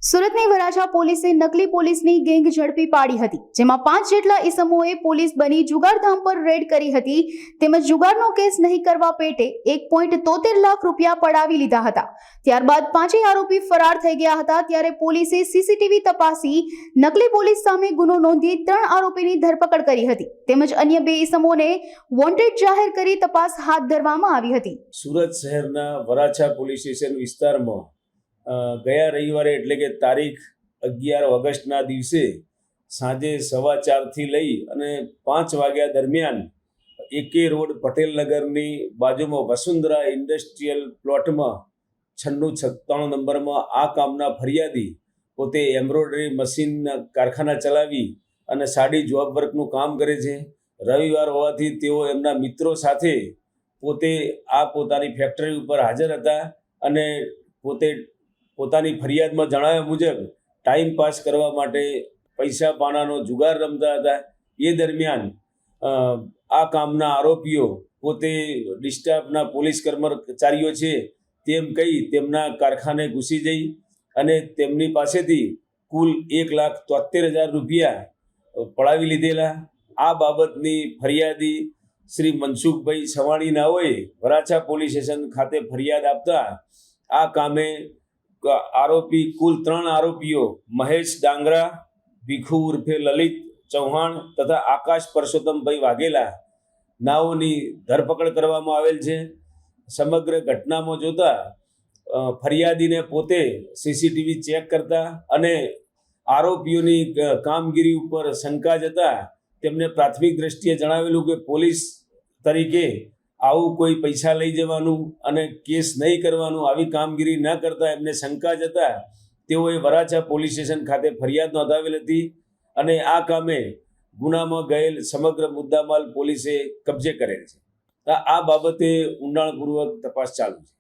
સુરતની વરાછા પોલીસે નકલી પોલીસની ગેંગ ઝડપી પાડી હતી, જેમાં 5 જેટલા ઈસમોએ પોલીસ બની જુગારધામ પર રેડ કરી હતી. તેમજ જુગારનો કેસ નહીં કરવા પેટે 1.73 લાખ રૂપિયા પડાવી લીધા હતા. ત્યારબાદ પાંચેય આરોપી ફરાર થઈ ગયા હતા. ત્યારે પોલીસે સીસીટીવી તપાસી નકલી પોલીસ સામે ગુનો નોંધી 3 આરોપીની ધરપકડ કરી હતી. તેમજ અન્ય 2 ઈસમોને વોન્ટેડ જાહેર કરી તપાસ હાથ ધરવામાં આવી હતી. સુરત શહેરના વરાછા પોલીસ સ્ટેશન વિસ્તારમાં ગયા રવિવારે એટલે કે તારીખ 11 ઓગસ્ટના દિવસે સાંજે 4:15 લઈ અને 5 વાગ્યા દરમિયાન એકે રોડ પટેલનગરની બાજુમાં વસુંધરા ઇન્ડસ્ટ્રીયલ પ્લોટમાં 96-97 નંબરમાં આ કામના ફરિયાદી પોતે એમ્બ્રોઇડરી મશીન કારખાના ચલાવી અને સાડી જોબ વર્કનું કામ કરે છે. રવિવાર હોવાથી તેઓ એમના મિત્રો સાથે પોતે આ પોતાની ફેક્ટરી ઉપર હાજર હતા અને પોતાની ફરિયાદમાં જણાવ્યા મુજબ ટાઈમ પાસ કરવા માટે પૈસા પાનાનો જુગાર રમતા હતા. એ દરમિયાન આ કામના આરોપીઓ પોતે ડિસ્ટાફના પોલીસ કર્મચારીઓ છે તેમ કહી તેમના કારખાને ઘૂસી જઈ અને તેમની પાસેથી કુલ 1,73,000 રૂપિયા પડાવી લીધેલા. આ બાબતની ફરિયાદી શ્રી મનસુખભાઈ સવાણી નાઓએ વરાછા પોલીસ સ્ટેશન ખાતે ફરિયાદ આપતા આ કામે આરોપી કુલ 3 આરોપીઓ મહેશ ડાંગરા, ભીખુ ઉર્ફે લલિત ચૌહાણ તથા આકાશ પરસોત્તમભાઈ વાઘેલા નાઓની ધરપકડ કરવામાં આવેલ છે. સમગ્ર ઘટનામાં જોતા ફરિયાદીને પોતે સીસીટીવી ચેક કરતા અને આરોપીઓની કામગીરી ઉપર શંકા જતા તેમને પ્રાથમિક દ્રષ્ટિએ જણાવેલું કે પોલીસ તરીકે આવું કોઈ પૈસા લઈ જવાનું અને કેસ નહીં કરવાનું, આવી કામગીરી ન કરતા એમને શંકા જતા તેઓએ વરાછા પોલીસ સ્ટેશન ખાતે ફરિયાદ નોંધાવેલ હતી અને આ કામે ગુનામાં ગયેલ સમગ્ર મુદ્દામાલ પોલીસે કબજે કરેલ છે. આ બાબતે ઊંડાણપૂર્વક તપાસ ચાલુ છે.